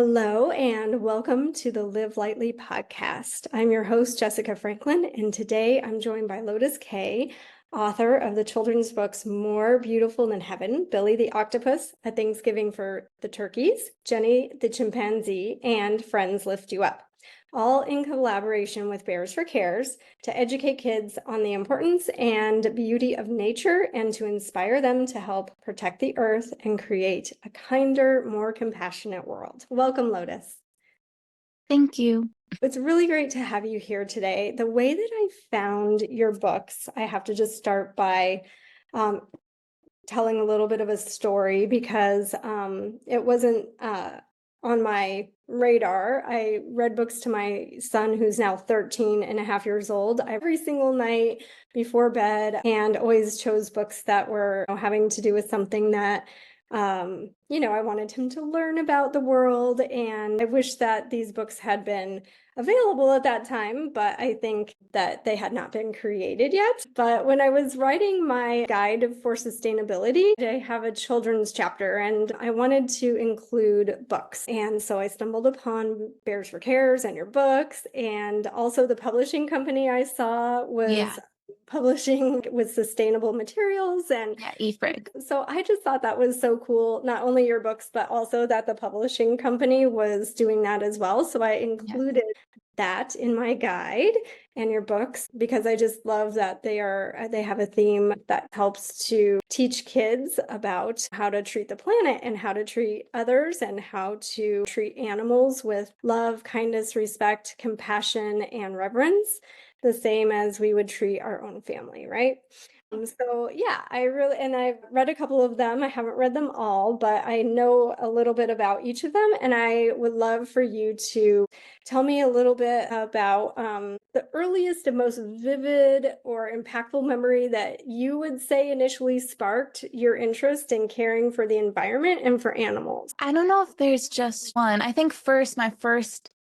Hello, and welcome to the Live Lightly podcast. I'm your host, Jessica Franklin, and today I'm joined by Lotus Kay, author of the children's books More Beautiful Than Heaven, Billy the Octopus, A Thanksgiving for the Turkeys, Jenny the Chimpanzee, and Friends Lift You Up, all in collaboration with Bears for Cares to educate kids on the importance and beauty of nature and to inspire them to help protect the earth and create a kinder, more compassionate world. Welcome, Lotus. Thank you. It's really great to have you here today. The way that I found your books, I have to just start by telling a little bit of a story because it wasn't on my radar. I read books to my son, who's now 13 and a half years old, every single night before bed, and always chose books that were having to do with something that I wanted him to learn about the world. And I wish that these books had been available at that time, but I think that they had not been created yet. But when I was writing my guide for sustainability, I have a children's chapter and I wanted to include books. And so I stumbled upon Bears for Cares and your books, and also the publishing company I saw was publishing with sustainable materials. And eFrig. so I just thought that was so cool, not only your books, but also that the publishing company was doing that as well. So I included that in my guide and your books because I just love that they have a theme that helps to teach kids about how to treat the planet and how to treat others and how to treat animals with love, kindness, respect, compassion, and reverence, the same as we would treat our own family, right? So yeah, I've read a couple of them. I haven't read them all, but I know a little bit about each of them. And I would love for you to tell me a little bit about the earliest and most vivid or impactful memory that you would say initially sparked your interest in caring for the environment and for animals. I don't know if there's just one. I think my first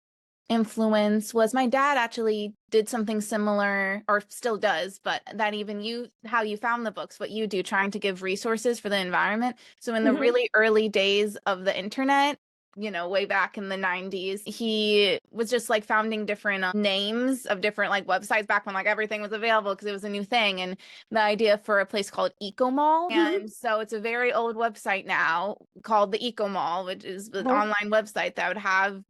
influence was my dad actually did something similar, or still does, but that even how you found the books, what you do, trying to give resources for the environment. So in the really early days of the internet, way back in the 90s, he was just like founding different names of different like websites back when like everything was available because it was a new thing. And the idea for a place called Eco Mall. And so it's a very old website now called the Eco Mall, which is an online website that would have,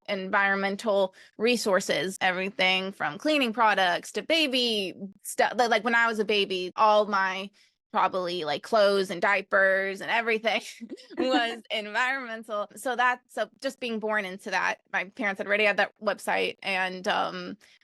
environmental resources, everything from cleaning products to baby stuff. Like when I was a baby, all my probably like clothes and diapers and everything was environmental. So just being born into that, my parents had already had that website. And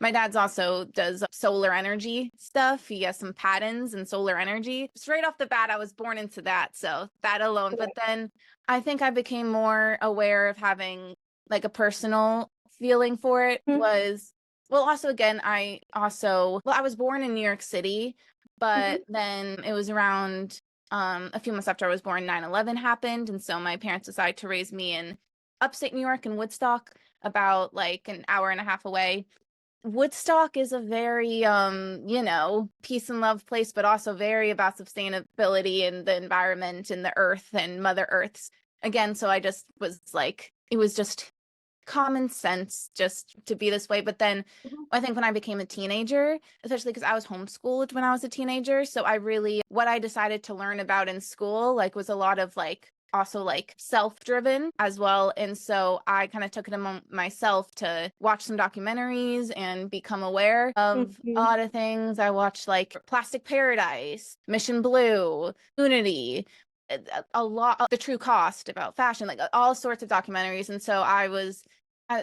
my dad's also does solar energy stuff. He has some patents in solar energy. Straight off the bat, I was born into that. So that alone. But then I think I became more aware of having like a personal feeling for it was, also again, I was born in New York City. But then it was around a few months after I was born, 9/11 happened. And so my parents decided to raise me in upstate New York in Woodstock, about like an hour and a half away. Woodstock is a very, peace and love place, but also very about sustainability and the environment and the earth and Mother Earth's. Again, so I just was like, it was just common sense just to be this way. But then I think when I became a teenager, especially because I was homeschooled when I was a teenager, so what I decided to learn about in school like was a lot of like also like self-driven as well. And so I kind of took it upon myself to watch some documentaries and become aware of a lot of things. I watched like Plastic Paradise, Mission Blue, Unity, a lot of The True Cost about fashion, like all sorts of documentaries. And so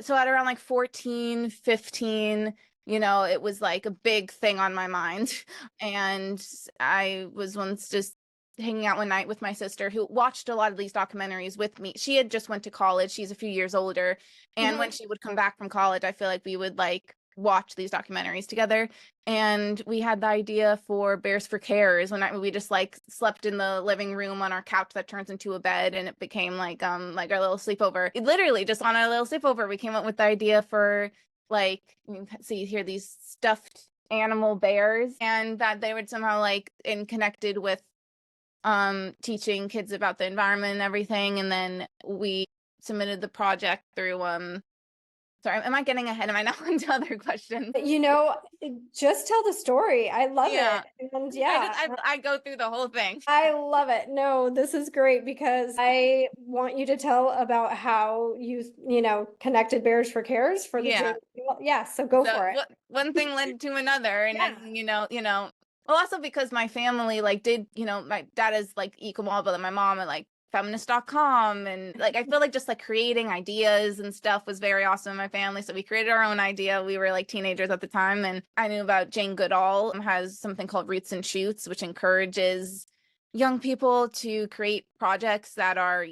so at around like 14, 15, it was like a big thing on my mind. And I was once just hanging out one night with my sister who watched a lot of these documentaries with me. She had just went to college. She's a few years older. And when she would come back from college, I feel like we would like watch these documentaries together. And we had the idea for Bears for Cares when we just like slept in the living room on our couch that turns into a bed, and it became like our little sleepover. Literally just on our little sleepover, we came up with the idea for like, so you hear these stuffed animal bears, and that they would somehow like connected with teaching kids about the environment and everything. And then we submitted the project through sorry, am I getting ahead? Am I now into other questions? You know, just tell the story. I love Yeah. it. And I yeah, just I go through the whole thing. I love it. No, this is great because I want you to tell about how you know, connected Bears for Cares for the Yeah. Jane. Yeah, so go So for it. one thing led to another, and Yeah. then well, also because my family like did, my dad is like eco-mall, but then my mom and like feminist.com, and like I feel like just like creating ideas and stuff was very awesome in my family. So we created our own idea. We were like teenagers at the time, and I knew about Jane Goodall has something called Roots and Shoots, which encourages young people to create projects that are,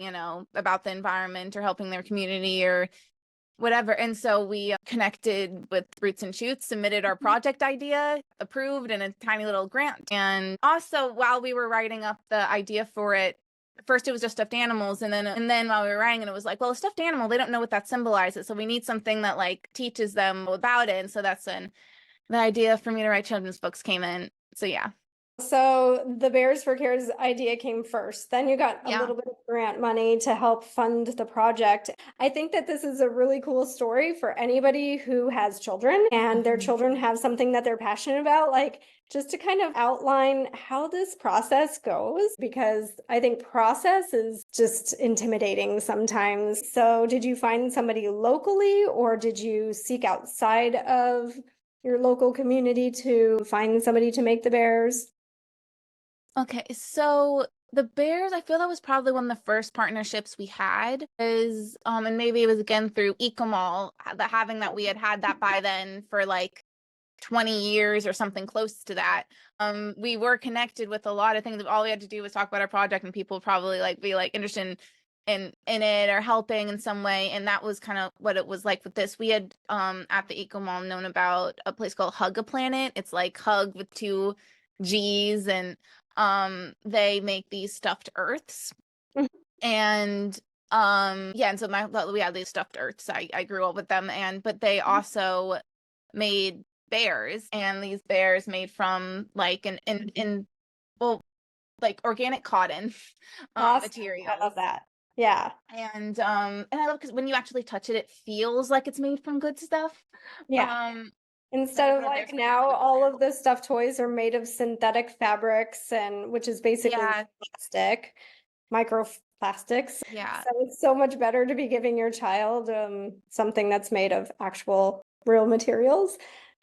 about the environment or helping their community or whatever. And so we connected with Roots and Shoots, submitted our project idea, approved, and a tiny little grant. And also, while we were writing up the idea for it, first it was just stuffed animals, and then while we were writing it, it was like, well, a stuffed animal, they don't know what that symbolizes, so we need something that like teaches them about it. And so that's when the idea for me to write children's books came in. So yeah. So the Bears for Cares idea came first. Then you got a Yeah. little bit of grant money to help fund the project. I think that this is a really cool story for anybody who has children and their children have something that they're passionate about, like just to kind of outline how this process goes, because I think process is just intimidating sometimes. So did you find somebody locally or did you seek outside of your local community to find somebody to make the bears? Okay, so the Bears, I feel that was probably one of the first partnerships we had is and maybe it was again through Ecomall, having that we had that by then for like 20 years or something close to that. We were connected with a lot of things. All we had to do was talk about our project and people probably like be like interested in it or helping in some way. And that was kind of what it was like with this. We had at the Ecomall known about a place called Hug a Planet. It's like hug with two G's, and they make these stuffed earths. And yeah, and so we had these stuffed earths. I grew up with them, but they also made bears, and these bears made from like well, like organic cotton Awesome. I materials. love that. Yeah. And I love because when you actually touch it, it feels like it's made from good stuff. Yeah. Um Instead of the bears like come out now with all of the stuffed toys are made of synthetic fabrics and which is basically yeah, plastic, microplastics. yeah. So it's so much better to be giving your child something that's made of actual real materials,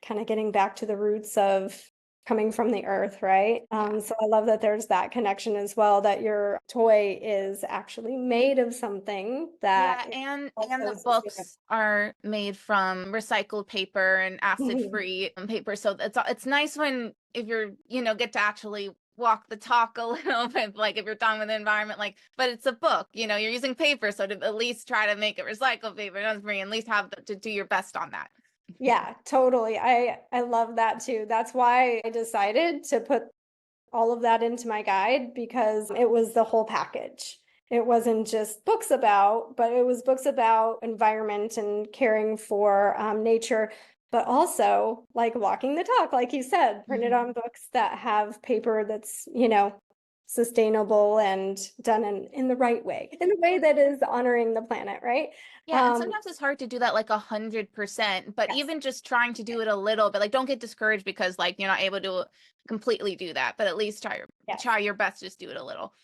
kind of getting back to the roots of coming from the earth, right? So I love that there's that connection as well, that your toy is actually made of something Yeah, that is and also the sustainable. books are made from recycled paper and acid-free paper. So it's nice when if you're, get to actually walk the talk a little bit, like if you're talking with the environment, like, but it's a book, you're using paper, so to at least try to make it recycled paper, not free, at least have to do your best on that. Yeah, totally. I love that too. That's why I decided to put all of that into my guide because it was the whole package. It wasn't just books about, but it was books about environment and caring for nature, but also like walking the talk, like you said, printed on books that have paper that's, sustainable and done in the right way, in the way that is honoring the planet, right? Yeah, and sometimes it's hard to do that like 100%, but Yes. even just trying to do it a little bit, like don't get discouraged because like you're not able to completely do that, but at least Yes. try your best, just do it a little.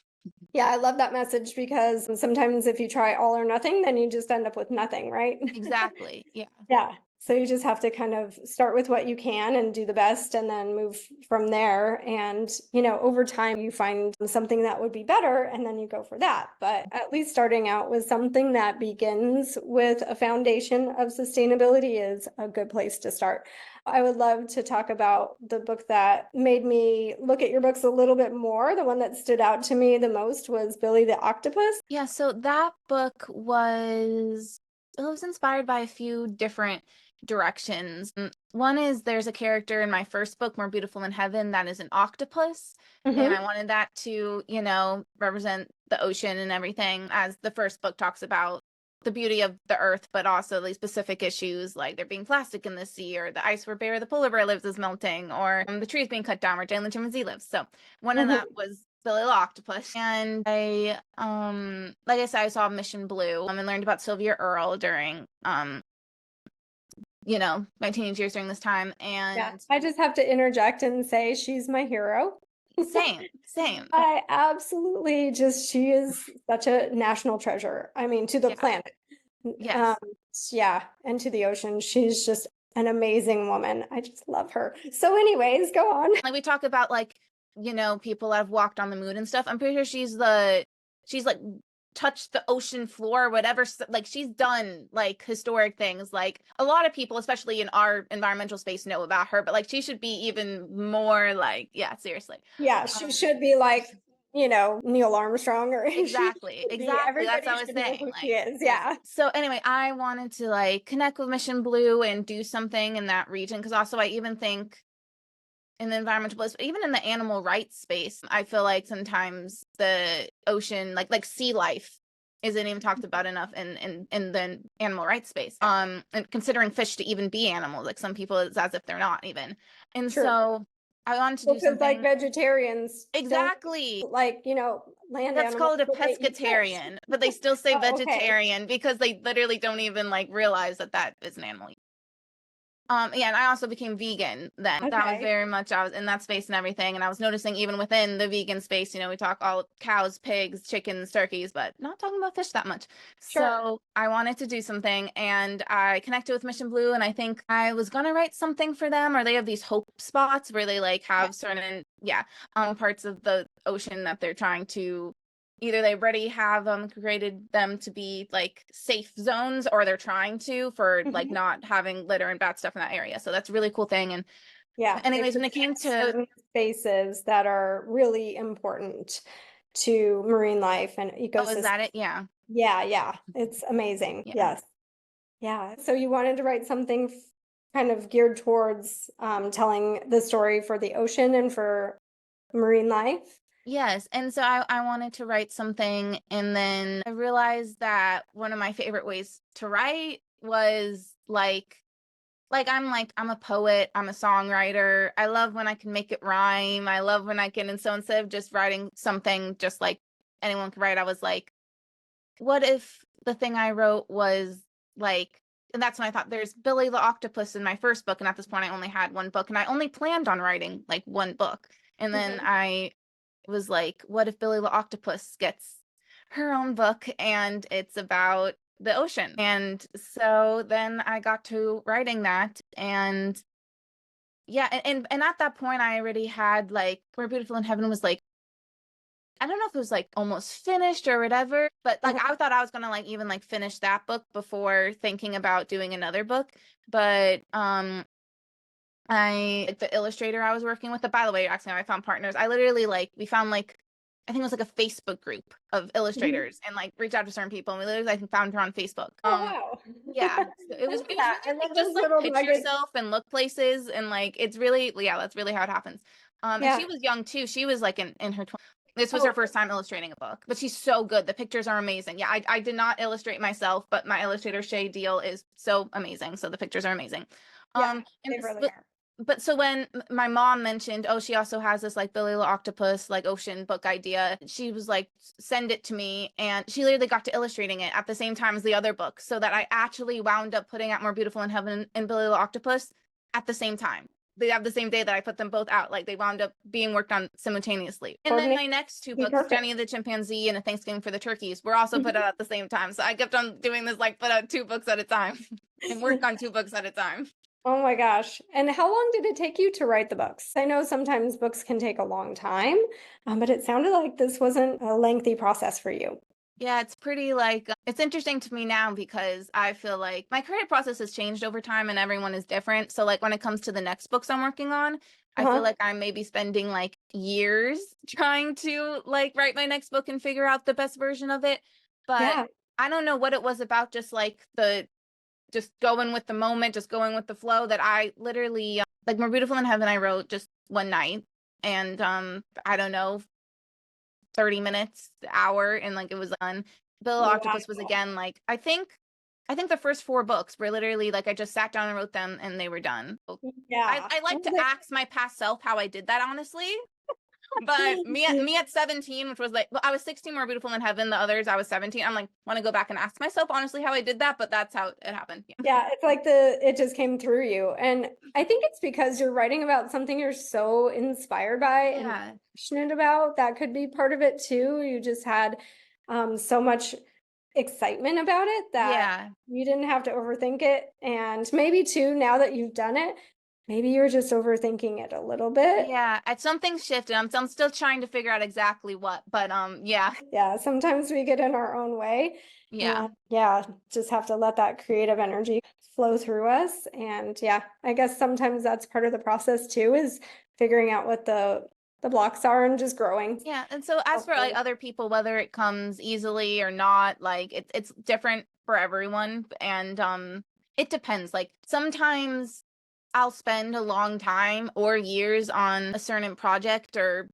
Yeah, I love that message because sometimes if you try all or nothing, then you just end up with nothing, right? Exactly. Yeah. Yeah. So you just have to kind of start with what you can and do the best and then move from there. And, over time you find something that would be better and then you go for that. But at least starting out with something that begins with a foundation of sustainability is a good place to start. I would love to talk about the book that made me look at your books a little bit more. The one that stood out to me the most was Billy the Octopus. Yeah, so that book it was inspired by a few different directions. One is there's a character in my first book, More Beautiful in Heaven, that is an octopus. And Mhm. I wanted that to, represent the ocean and everything, as the first book talks about the beauty of the earth, but also these specific issues like there being plastic in the sea, or the ice where the polar bear lives is melting, or the trees being cut down where Jane the chimpanzee lives. So one of Mhm. that was Billy the Octopus. And I like I said, I saw Mission Blue and learned about Sylvia Earle during you know, my teenage years during this time. Yeah, And I just have to interject and say she's my hero. same. I absolutely just, she is such a national treasure. I mean, to the Yeah. planet. Um, Yes. yeah, and to the ocean. She's just an amazing woman. I just love her. So anyways, go on. Like we talk about like, you know, people that have walked on the moon and stuff. I'm pretty sure she's like touched the ocean floor or whatever. Like she's done like historic things. Like a lot of people, especially in our environmental space, know about her, but like she should be even more like, yeah, seriously. Yeah, she should be like, Neil Armstrong, or she Exactly. should be, Exactly. That's everybody what I was should know saying. who she Like, is. yeah. Yeah. So anyway, I wanted to like connect with Mission Blue and do something in that region because also I even think in the environmental place, but even in the animal rights space, I feel like sometimes the ocean, like sea life, isn't even talked about enough in the animal rights space. And considering fish to even be animals, like some people it's as if they're not even. And Sure. so I wanted to do Because like something vegetarians don't exactly. like, land That's animals, called a but they eat fish. pescatarian, but they still say Oh, okay. vegetarian because they literally don't even like realize that that is an animal. Yeah, and I also became vegan then. That was Okay. very much, I was in that space and everything. And I was noticing even within the vegan space, you know, we talk all cows, pigs, chickens, turkeys, but not talking about fish that much. Sure. So I wanted to do something and I connected with Mission Blue and I think I was gonna write something for them, or they have these hope spots where they like Yeah. have certain, parts of the ocean that they're trying to either they already have created them to be like safe zones or they're trying to for like Mhm. not having litter and bad stuff in that area. So that's a really cool thing. And Yeah. They anyways, when it came protect to certain spaces that are really important to marine life and oh, is ecosystems. that it? Yeah. Yeah, yeah. It's amazing. Yeah. Yes. Yeah. So you wanted to write something kind of geared towards telling the story for the ocean and for marine life? Yes. And so I wanted to write something and then I realized that one of my favorite ways to write was I'm a poet, I'm a songwriter. I love when I can make it rhyme. I love when I can, and so instead of just writing something just like anyone could write, I was like, what if the thing I wrote was like, and that's when I thought there's Billy the Octopus in my first book. And at this point, I only had one book and I only planned on writing like one book. And then Mhm. I was like, what if Billy the Octopus gets her own book and it's about the ocean? And so then I got to writing that and yeah, and at that point I already had like We're Beautiful in Heaven was like I don't know if it was like almost finished or whatever, but like Uh-huh. I thought I was gonna like even like finish that book before thinking about doing another book. But I like the illustrator I was working with, by the way, you're asking how I found partners. I literally like we found like I think it was like a Facebook group of Mhm. illustrators and like reached out to certain people and we literally I think found her on Facebook. Oh, wow. Yeah. So I love it was that. I really like love just those like little pitch nuggets. yourself and look places and like it's really yeah, that's really how it happens. And Yeah. she was young too. She was like in her 20s. This was her Oh, first time illustrating a book, but she's so good. The pictures are amazing. Yeah, I did not illustrate myself, but my illustrator Shay Deal is so amazing. So the pictures are amazing. yeah. And They really but are. so when my mom mentioned, oh, she also has this like Billy the Octopus like ocean book idea, she was like, send it to me, and she literally got to illustrating it at the same time as the other book, so that I actually wound up putting out More Beautiful in Heaven and Billy the Octopus at the same time. They have the same day that I put them both out. Like they wound up being worked on simultaneously. And then Coordinate my next two be books, perfect. Jenny the Chimpanzee and A Thanksgiving for the Turkeys, were also put Mhm. out at the same time. So I kept on doing this, like put out two books at a time and work on two books at a time. Oh my gosh. And how long did it take you to write the books? I know sometimes books can take a long time, but it sounded like this wasn't a lengthy process for you. Yeah, it's pretty like it's interesting to me now because I feel like my creative process has changed over time and everyone is different. So like when it comes to the next books I'm working on, I feel Uh-huh. like I'm maybe spending like years trying to like write my next book and figure out the best version of it. But Yeah. I don't know what it was about just like the just going with the moment, just going with the flow that I literally like More Beautiful in Heaven I wrote just one night and I don't know 30 minutes, hour, and like it was done. Bill Octopus was Wow. again like I think the first four books were literally like I just sat down and wrote them and they were done. Yeah. I like to ask my past self how I did that honestly. But me at 17, which was like, well, I was 16 more beautiful than heaven. The others, I was 17. I'm like, want to go back and ask myself honestly how I did that, but that's how it happened. Yeah. Yeah, it's like it just came through you. And I think it's because you're writing about something you're so inspired by and Yeah. passionate about. That could be part of it too. You just had so much excitement about it that Yeah. you didn't have to overthink it. And maybe too, now that you've done it, maybe you're just overthinking it a little bit. Yeah. Something shifted. I'm still trying to figure out exactly what, but yeah. Yeah, sometimes we get in our own way. Yeah. And yeah, just have to let that creative energy flow through us. And yeah, I guess sometimes that's part of the process too, is figuring out what the blocks are and just growing. Yeah. And so as for like other people, whether it comes easily or not, like it's different for everyone. And it depends. Like sometimes I'll spend a long time or years on a certain project or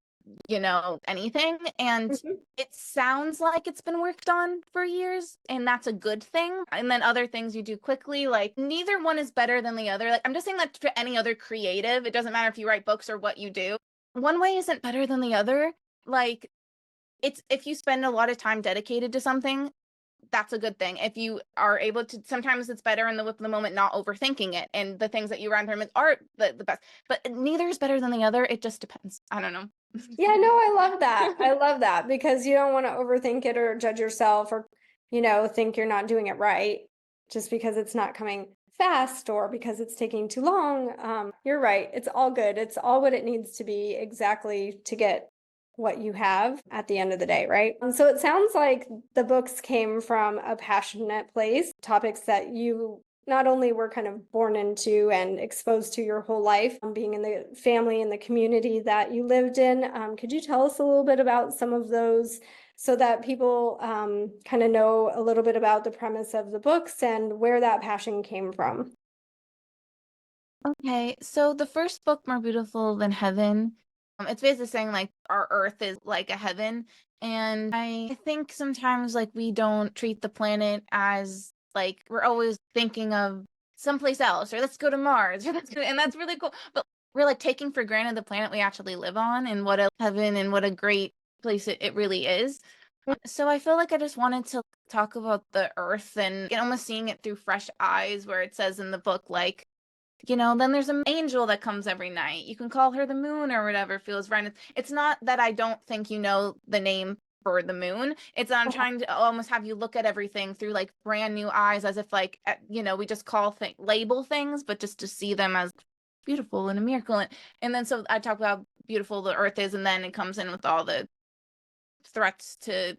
anything, and Mhm. it sounds like it's been worked on for years, and that's a good thing. And then other things you do quickly, like neither one is better than the other. Like I'm just saying that for any other creative, it doesn't matter if you write books or what you do. One way isn't better than the other. Like it's if you spend a lot of time dedicated to something, that's a good thing. If you are able to, sometimes it's better in the whip of the moment, not overthinking it. And the things that you run from it are the best. But neither is better than the other. It just depends. I don't know. Yeah, no, I love that. I love that because you don't want to overthink it or judge yourself or, think you're not doing it right just because it's not coming fast or because it's taking too long. You're right. It's all good. It's all what it needs to be exactly to get what you have at the end of the day, right? And so it sounds like the books came from a passionate place, topics that you not only were kind of born into and exposed to your whole life, being in the family and the community that you lived in. Could you tell us a little bit about some of those so that people kind of know a little bit about the premise of the books and where that passion came from? Okay, so the first book, More Beautiful Than Heaven, it's basically saying like our earth is like a heaven. And I think sometimes like we don't treat the planet as like we're always thinking of someplace else or let's go to Mars or and that's really cool. But we're like taking for granted the planet we actually live on and what a heaven and what a great place it really is. So I feel like I just wanted to talk about the earth and almost seeing it through fresh eyes, where it says in the book, like, then there's an angel that comes every night. You can call her the moon or whatever feels right. It's not that I don't think you know the name for the moon. It's that I'm trying to almost have you look at everything through like brand new eyes, as if like, we just label things, but just to see them as beautiful and a miracle. And then so I talk about beautiful the earth is, and then it comes in with all the threats to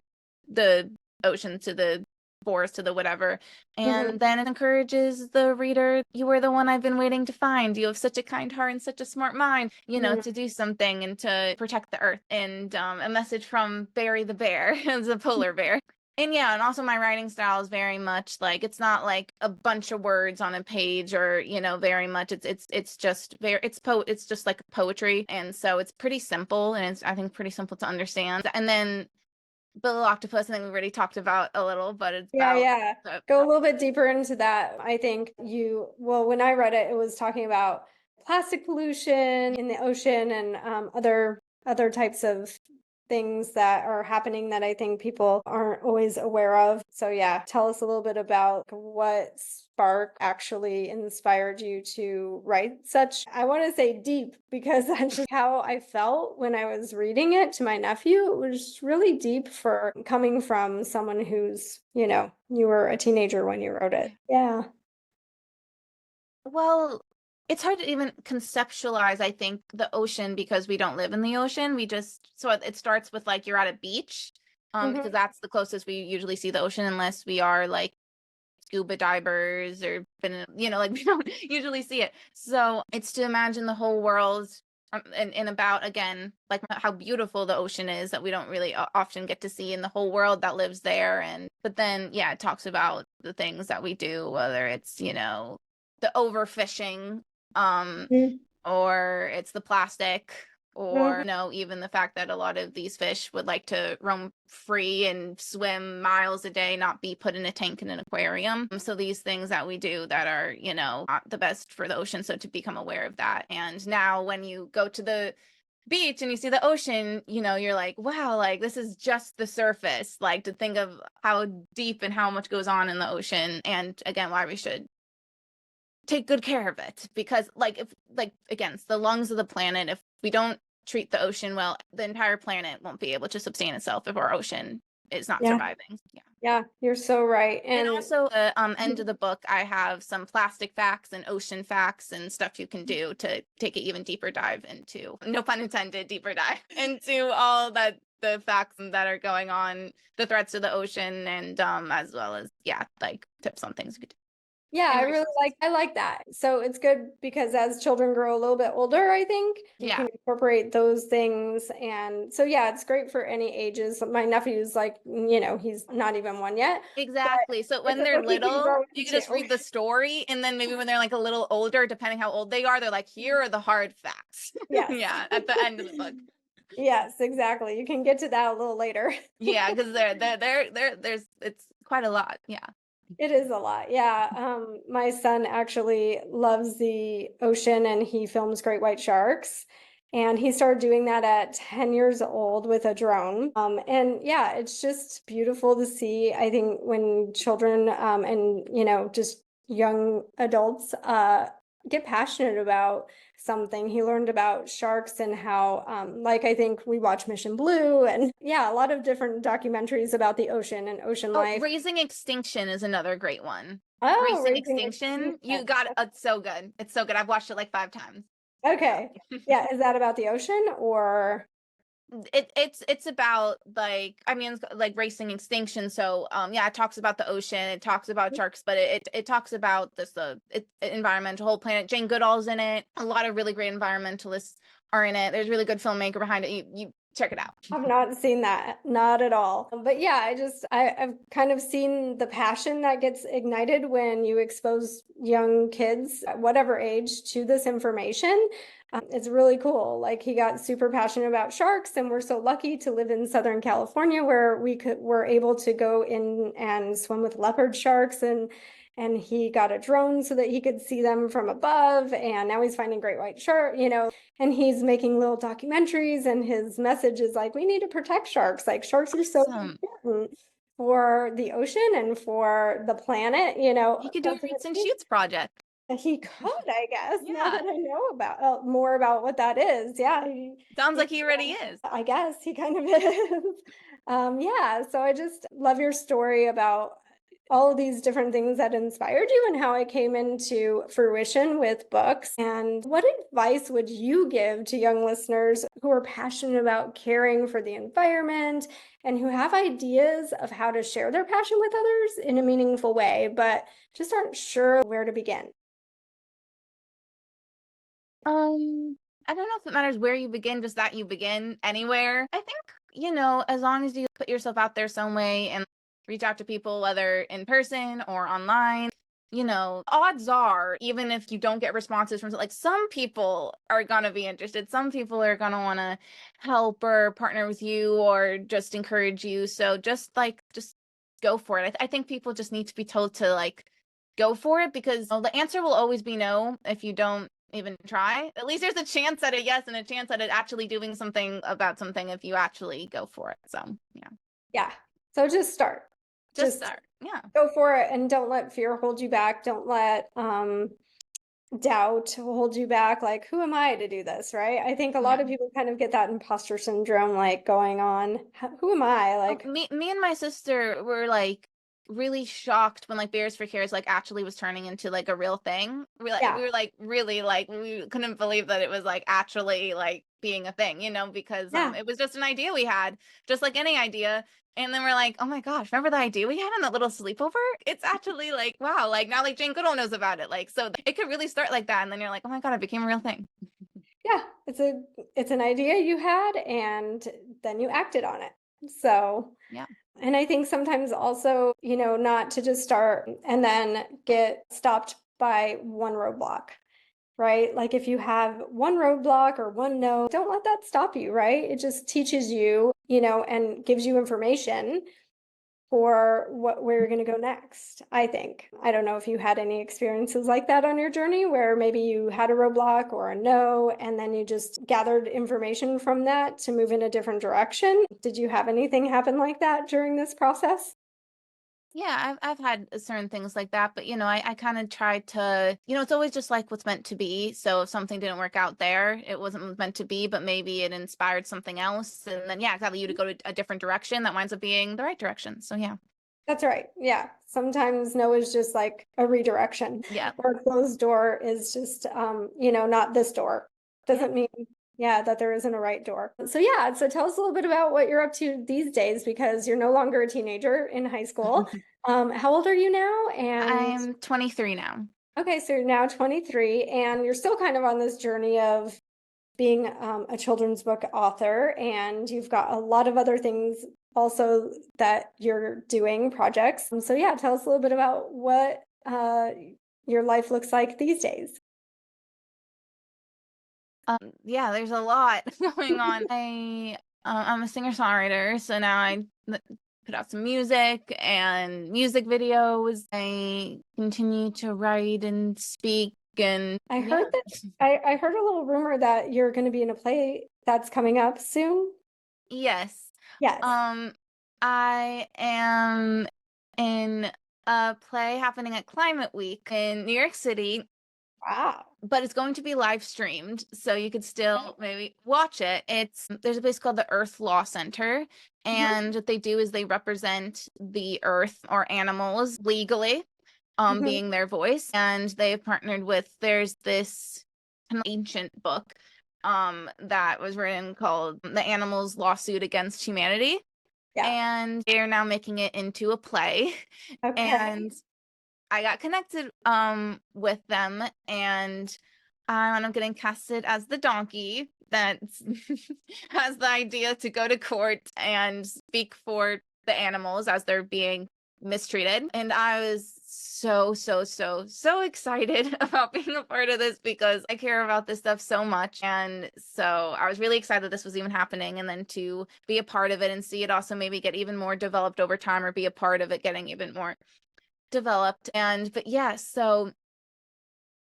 the ocean, to the forest, to the whatever. And then it encourages the reader, you were the one I've been waiting to find. You have such a kind heart and such a smart mind, to do something and to protect the earth. And a message from Barry the bear, as a polar bear. And yeah, and also my writing style is very much like, it's not like a bunch of words on a page or, very much it's just it's just like poetry. And so it's pretty simple, and it's, I think, pretty simple to understand. And then Little Octopus, I think we already talked about a little, but it's Yeah. Go a little bit deeper into that. I think when I read it, it was talking about plastic pollution in the ocean and other types of things that are happening that I think people aren't always aware of. So yeah, tell us a little bit about what spark actually inspired you to write such, I want to say deep, because that's just how I felt when I was reading it to my nephew. It was really deep for coming from someone who's, you were a teenager when you wrote it. Yeah. Well, it's hard to even conceptualize, I think, the ocean, because we don't live in the ocean. So it starts with like you're at a beach, because that's the closest we usually see the ocean, unless we are like scuba divers or like we don't usually see it. So it's to imagine the whole world, and about, again, like how beautiful the ocean is, that we don't really often get to see, in the whole world that lives there. But then yeah, it talks about the things that we do, whether it's the overfishing, Mhm. or it's the plastic, or Mhm. even the fact that a lot of these fish would like to roam free and swim miles a day, not be put in a tank in an aquarium. So these things that we do that are not the best for the ocean, so to become aware of that. And now when you go to the beach and you see the ocean, you're like, wow, like this is just the surface. Like to think of how deep and how much goes on in the ocean, and again, why we should take good care of it, because again, it's the lungs of the planet. If we don't treat the ocean well, the entire planet won't be able to sustain itself if our ocean is not Yeah. surviving. Yeah. Yeah, you're so right. And And also, end of the book, I have some plastic facts and ocean facts and stuff you can do to take an even deeper dive into, no pun intended, deeper dive into all the facts that are going on, the threats to the ocean, and as well as, yeah, like tips on things you could do. yeah, And I like that. So it's good because as children grow a little bit older, I think you Yeah. can incorporate those things. And so, yeah, it's great for any ages. My nephew's like, he's not even one yet. Exactly. So It's when a they're book he can little, grow you can just into. read the story, and then maybe when they're like a little older, depending how old they are, they're like, here are the hard facts. Yes. Yeah, at the end of the book. Yes, exactly. You can get to that a little later. Yeah, because there's it's quite a lot. Yeah. It is a lot. Yeah. My son actually loves the ocean and he films great white sharks. And he started doing that at 10 years old with a drone. And yeah, it's just beautiful to see. I think when children and, just young adults get passionate about something. He learned about sharks and how, I think we watch Mission Blue and yeah, a lot of different documentaries about the ocean and ocean Oh, life. Raising Extinction is another great one. Oh, Raising Raising Extinction. You Extinction. got it. It's so good. It's so good. I've watched it like 5 times. Yeah. Okay. Yeah, is that about the ocean or? It's about, like, I mean, it's like Racing Extinction. So yeah, it talks about the ocean, it talks about sharks, but it talks about this environmental whole planet. Jane Goodall's in it. A lot of really great environmentalists are in it. There's really good filmmaker behind it. You check it out. I've not seen that, not at all. But yeah, I've kind of seen the passion that gets ignited when you expose young kids at whatever age to this information. It's really cool. Like he got super passionate about sharks, and we're so lucky to live in Southern California where we're able to go in and swim with leopard sharks, and he got a drone so that he could see them from above. And now he's finding great white shark, and he's making little documentaries, and his message is like, we need to protect sharks. Like sharks are so Awesome. important for the ocean and for the planet, He could do a Roots and Shoots project. He could, I guess, now Yeah. that I know about more about what that is. Yeah. Sounds like he already is. I guess he kind of is. Yeah, so I just love your story about all of these different things that inspired you and how it came into fruition with books. And what advice would you give to young listeners who are passionate about caring for the environment and who have ideas of how to share their passion with others in a meaningful way, but just aren't sure where to begin? I don't know if it matters where you begin, just that you begin anywhere. I think, as long as you put yourself out there some way and reach out to people, whether in person or online, odds are, even if you don't get responses from, like, some people are going to be interested. Some people are going to want to help or partner with you or just encourage you. So just go for it. I think people just need to be told to, like, go for it, because the answer will always be no if you don't even try. At least there's a chance at a yes and a chance at it actually doing something about something if you actually go for it. So Yeah. So just start. Just start. Yeah. Go for it and don't let fear hold you back. Don't let doubt hold you back. Like, who am I to do this? Right. I think a lot of people kind of get that imposter syndrome like going on. Who am I? Like, me and my sister were like really shocked when like Bears for Cares like actually was turning into like a real thing. We were like really like we couldn't believe that it was like actually like being a thing, because it was just an idea we had, just like any idea. And then we're like, oh my gosh, remember the idea we had in that little sleepover? It's actually like, wow, like now like Jane Goodall knows about it. Like, so it could really start like that. And then you're like, oh my God, it became a real thing. Yeah, it's an idea you had and then you acted on it. So yeah. And I think sometimes also, not to just start and then get stopped by one roadblock, right? Like if you have one roadblock or one no, don't let that stop you, right? It just teaches you, and gives you information for where you're going to go next, I think. I don't know if you had any experiences like that on your journey where maybe you had a roadblock or a no, and then you just gathered information from that to move in a different direction. Did you have anything happen like that during this process? Yeah, I've had certain things like that, but I kind of tried to, it's always just like what's meant to be. So if something didn't work out there, it wasn't meant to be, but maybe it inspired something else. And then, yeah, exactly, you to go to a different direction that winds up being the right direction. So yeah. That's right. Yeah. Sometimes no is just like a redirection, Yeah. or a closed door is just, not this door. Yeah. Doesn't mean, yeah, that there isn't a right door. So yeah, so tell us a little bit about what you're up to these days, because you're no longer a teenager in high school. How old are you now? And I'm 23 now. okay, so you're now 23 and you're still kind of on this journey of being a children's book author, and you've got a lot of other things also that you're doing, projects. So yeah, tell us a little bit about what your life looks like these days. Yeah, there's a lot going on. I'm a singer-songwriter, so now put out some music and music videos. I continue to write and speak, and I yeah. heard that I heard a little rumor that you're going to be in a play that's coming up soon. Yes. Yes. I am in a play happening at Climate Week in New York City, Wow. but it's going to be live streamed, so you could still maybe watch it. There's a place called the Earth Law Center, and what they do is they represent the earth or animals legally, Mhm. being their voice, and they've partnered with, there's this kind of ancient book that was written called The Animals Lawsuit Against Humanity, Yeah. and they're now making it into a play. Okay. And I got connected with them, and I wound up getting casted as the donkey that has the idea to go to court and speak for the animals as they're being mistreated. And I was so excited about being a part of this because I care about this stuff so much. And so I was really excited that this was even happening, and then to be a part of it and see it also maybe get even more developed over time, or be a part of it getting even more developed. But yeah, so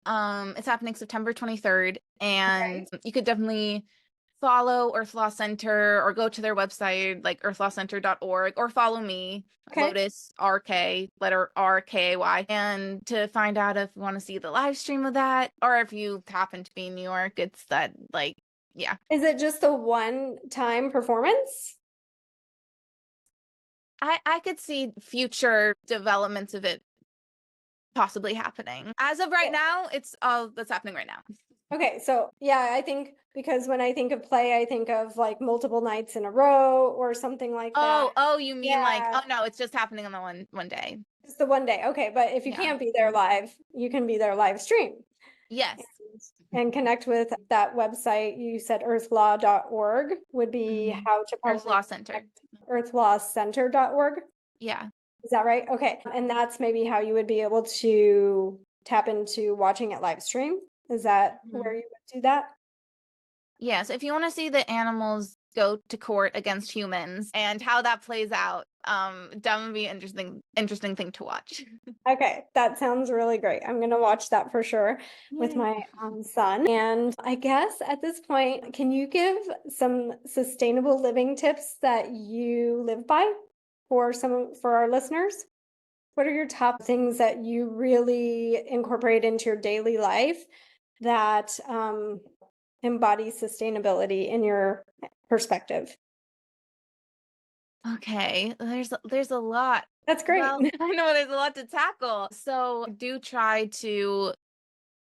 it's happening September 23rd, and Okay. you could definitely follow Earth Law Center or go to their website, like earthlawcenter.org, or follow me, Okay. Lotus RK, letter RKY, and to find out if you want to see the live stream of that, or if you happen to be in New York, it's that, like, yeah. Is it just a one-time performance? I could see future developments of it possibly happening. As of right now, it's all that's happening right now. Okay, so yeah, I think because when I think of play, I think of like multiple nights in a row or something like that. Oh, you mean like, Yeah, oh no, it's just happening on the one day. just the one day. Okay, but if you Yeah. can't be there live, you can be there live stream Yes. and connect with that website. You said earthlaw.org would be how to Earth probably Law Center. connect. Earthlawcenter.org. Yeah. Is that right? Okay. And that's maybe how you would be able to tap into watching it live stream. Is that where you would do that? Yes, if you want to see the animals go to court against humans and how that plays out, that would be an interesting thing to watch. Okay, that sounds really great. I'm gonna watch that for sure with Yay. my son. And I guess at this point, can you give some sustainable living tips that you live by for our listeners? What are your top things that you really incorporate into your daily life that embody sustainability in your perspective? Okay, there's a lot. That's great. Well, I know there's a lot to tackle. So do try to,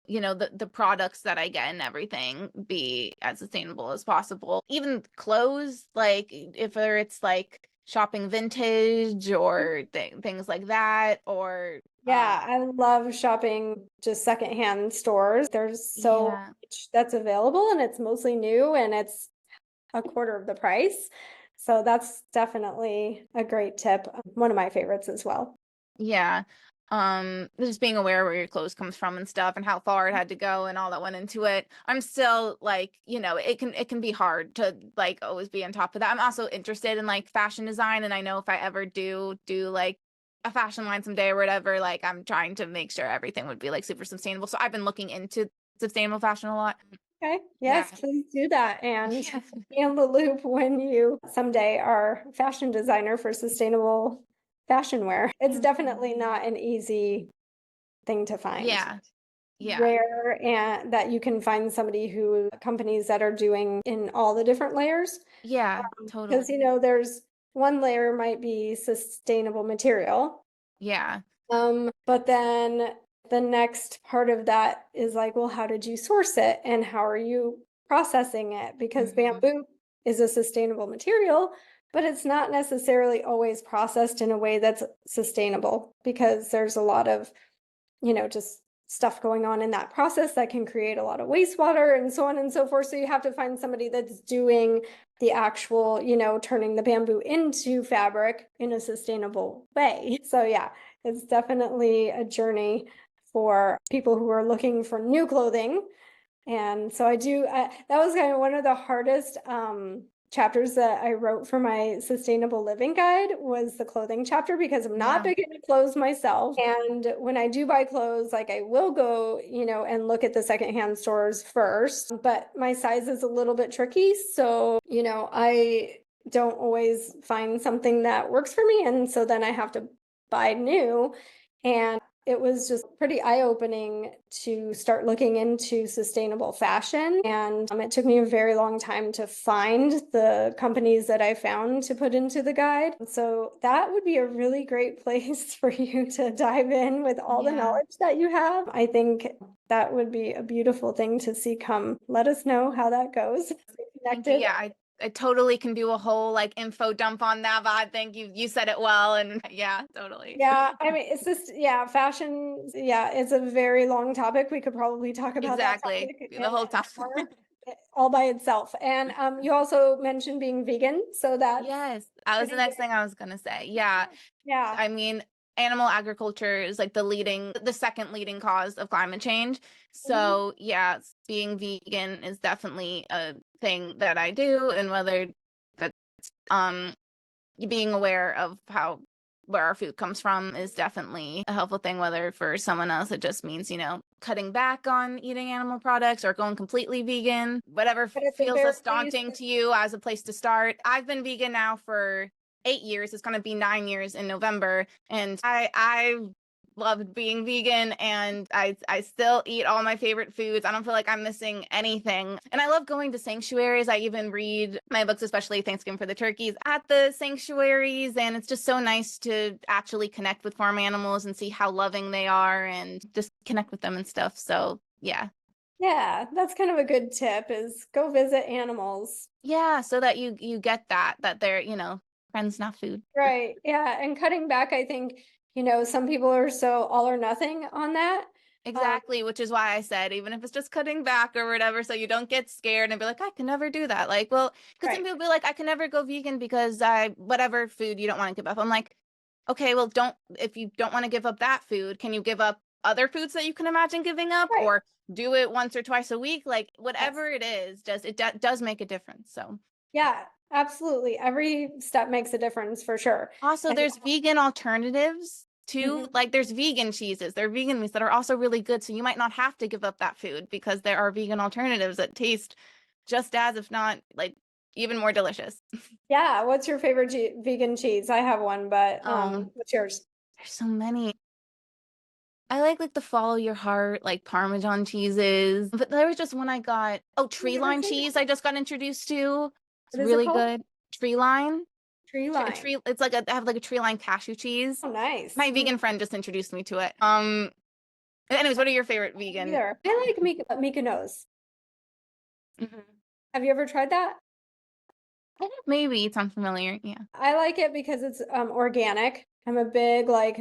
the products that I get and everything be as sustainable as possible. Even clothes, like if it's like shopping vintage or things like that, or Yeah, I love shopping just secondhand stores. There's so yeah. much that's available and it's mostly new and it's a quarter of the price. So that's definitely a great tip. One of my favorites as well. Yeah. Just being aware where your clothes comes from and stuff and how far it had to go and all that went into it. I'm still like, it can be hard to like always be on top of that. I'm also interested in like fashion design, and I know if I ever do like a fashion line someday or whatever, like I'm trying to make sure everything would be like super sustainable. So I've been looking into sustainable fashion a lot. Okay, Yeah. yes, please do that, and be in the loop when you someday are fashion designer for sustainable fashion wear. It's definitely not an easy thing to find. Yeah. Yeah. Rare, and that you can find somebody who companies that are doing in all the different layers. Yeah, Because totally. there's one layer might be sustainable material. Yeah. But then the next part of that is like, well, how did you source it and how are you processing it? Because Mhm. bamboo is a sustainable material, but it's not necessarily always processed in a way that's sustainable because there's a lot of, just stuff going on in that process that can create a lot of wastewater and so on and so forth. So you have to find somebody that's doing the actual, turning the bamboo into fabric in a sustainable way. So yeah, it's definitely a journey for people who are looking for new clothing. And so that was kind of one of the hardest chapters that I wrote for my sustainable living guide was the clothing chapter because I'm not Yeah. big into clothes myself. And when I do buy clothes, like I will go, and look at the secondhand stores first, but my size is a little bit tricky. So, I don't always find something that works for me. And so then I have to buy new. And it was just pretty eye-opening to start looking into sustainable fashion. And it took me a very long time to find the companies that I found to put into the guide. So that would be a really great place for you to dive in with all the Yeah. knowledge that you have. I think that would be a beautiful thing to see come. Let us know how that goes. Stay Thank you. connected. Yeah, I totally can do a whole like info dump on that, but I think you said it well, and yeah, totally. Yeah, I mean, it's just, yeah, fashion, yeah, it's a very long topic. We could probably talk about that Exactly. topic The in whole an time. hour all by itself. And you also mentioned being vegan, so that's Yes, that was the pretty next big. thing I was gonna say. Yeah. Yeah. I mean, animal agriculture is like the second leading cause of climate change. Mhm. So yeah, being vegan is definitely a thing that I do, and whether that's um being aware of how where our food comes from is definitely a helpful thing. Whether for someone else it just means cutting back on eating animal products or going completely vegan, whatever But at the feels very less least, daunting to you as a place to start. I've been vegan now for 8 years. It's going to be 9 years in November, and I loved being vegan, and I still eat all my favorite foods. I don't feel like I'm missing anything. And I love going to sanctuaries. I even read my books, especially Thanksgiving for the Turkeys, at the sanctuaries, and it's just so nice to actually connect with farm animals and see how loving they are and just connect with them and stuff. So, yeah. yeah, that's kind of a good tip is go visit animals. Yeah, so that you get that they're, friends not food. Right. Yeah. And cutting back, I think, some people are so all or nothing on that. Um, Exactly, which is why I said even if it's just cutting back or whatever, so you don't get scared and be like, I can never do that. Like, well, because some right. people be like, I can never go vegan because I whatever food you don't want to give up. I'm like, okay, well, don't if you don't want to give up that food, can you give up other foods that you can imagine giving up, Right. or do it once or twice a week? Like Yes. whatever it is, does make a difference. So Yeah, absolutely. Every step makes a difference for sure. also, And there's vegan alternatives too. mhm, Like there's vegan cheeses, there are vegan meats that are also really good. So you might not have to give up that food because there are vegan alternatives that taste just as, if not like even more delicious. yeah, what's your favorite vegan cheese? I have one, but Oh, what's yours? there's so many. I like the follow your heart, like Parmesan cheeses. But there was just one I got. Oh, I've tree never line seen it. cheese I just got introduced to. It's What is it really called? good. Tree line. Tree line. Tree, it's like I have like a tree line cashew cheese. Oh, nice. My vegan friend just introduced me to it. Anyways, what are your favorite vegan? Either. I like Mykonos. Mhm. Have you ever tried that? I think maybe it sounds familiar. Yeah. I like it because it's organic. I'm a big like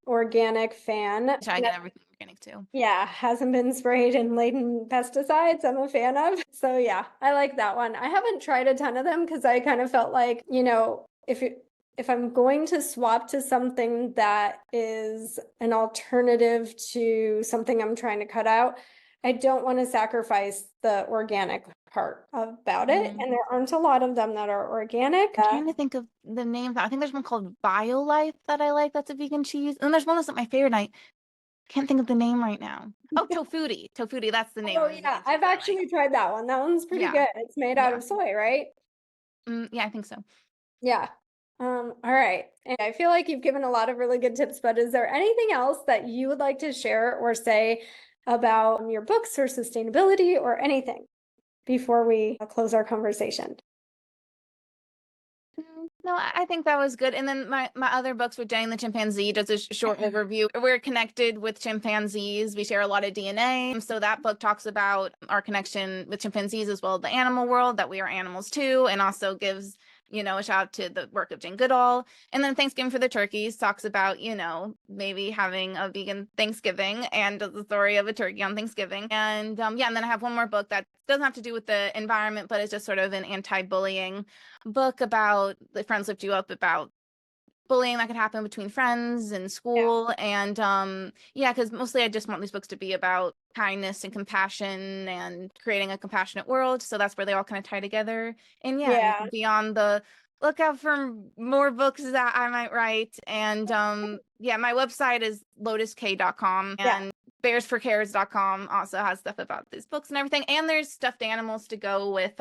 organic fan. Try to get everything organic too. Yeah, hasn't been sprayed and laden pesticides. I'm a fan of. So yeah, I like that one. I haven't tried a ton of them because I kind of felt like, if I'm going to swap to something that is an alternative to something I'm trying to cut out, I don't want to sacrifice the organic part about it. And there aren't a lot of them that are organic. I'm trying to think of the name. I think there's one called BioLife that I like. That's a vegan cheese. And there's one that's not my favorite. And I can't think of the name right now. Oh, Tofuti. Tofuti, that's the name Oh of the vegan yeah, cheese I've I like. actually tried that one. That one's pretty Yeah. good. It's made out Yeah. of soy, right? Yeah, I think so. Yeah. All right. And I feel like you've given a lot of really good tips, but is there anything else that you would like to share or say about your books or sustainability or anything before we close our conversation? No, I think that was good. And then my other books with Jane the chimpanzee, just a short overview. We're connected with chimpanzees. We share a lot of DNA. So that book talks about our connection with chimpanzees as well as the animal world, that we are animals too, and also gives, a shout out to the work of Jane Goodall. And then Thanksgiving for the Turkeys talks about, maybe having a vegan Thanksgiving and the story of a turkey on Thanksgiving. And yeah, and then I have one more book that doesn't have to do with the environment, but it's just sort of an anti-bullying book about the friends lift you up, about bullying that could happen between friends in school. And yeah, because mostly I just want these books to be about kindness and compassion and creating a compassionate world. So that's where they all kind of tie together. And yeah, and beyond the lookout for more books that I might write. And yeah, my website is lotuskay.com, and bearsforcares.com also has stuff about these books and everything. And there's stuffed animals to go with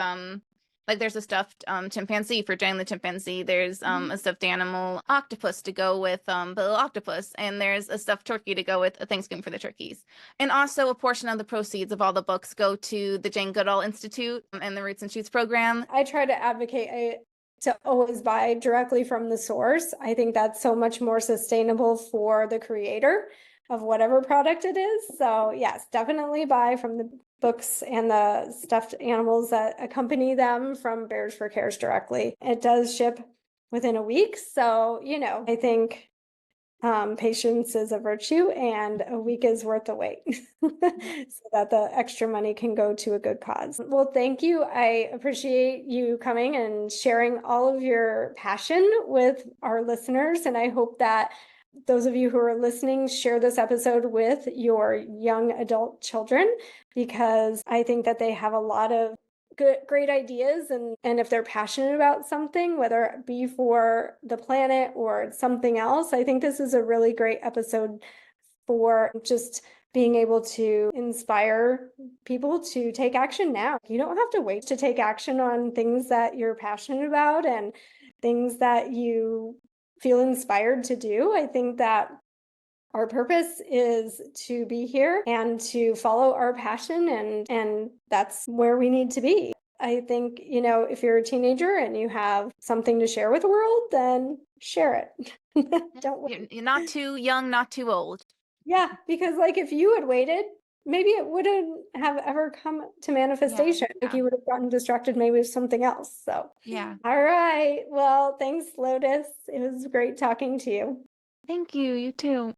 like there's a stuffed chimpanzee for Jane the chimpanzee. There's a stuffed animal octopus to go with the little octopus. And there's a stuffed turkey to go with a Thanksgiving for the turkeys. And also a portion of the proceeds of all the books go to the Jane Goodall Institute and the Roots and Shoots program. I try to advocate to always buy directly from the source. I think that's so much more sustainable for the creator of whatever product it is. So yes, definitely buy from the books and the stuffed animals that accompany them from Bears for Cares directly. It does ship within a week. So, I think patience is a virtue and a week is worth the wait so that the extra money can go to a good cause. Well, thank you. I appreciate you coming and sharing all of your passion with our listeners. And I hope that those of you who are listening share this episode with your young adult children, because I think that they have a lot of great ideas, and if they're passionate about something, whether it be for the planet or something else, I think this is a really great episode for just being able to inspire people to take action now. You don't have to wait to take action on things that you're passionate about and things that you feel inspired to do. I think that our purpose is to be here and to follow our passion, and that's where we need to be. I think, if you're a teenager and you have something to share with the world, then share it. Don't wait. You're not too young, not too old. Yeah, because if you had waited, maybe it wouldn't have ever come to manifestation. Like you would have gotten distracted maybe with something else. So yeah. All right. Well, thanks, Lotus. It was great talking to you. Thank you. You too.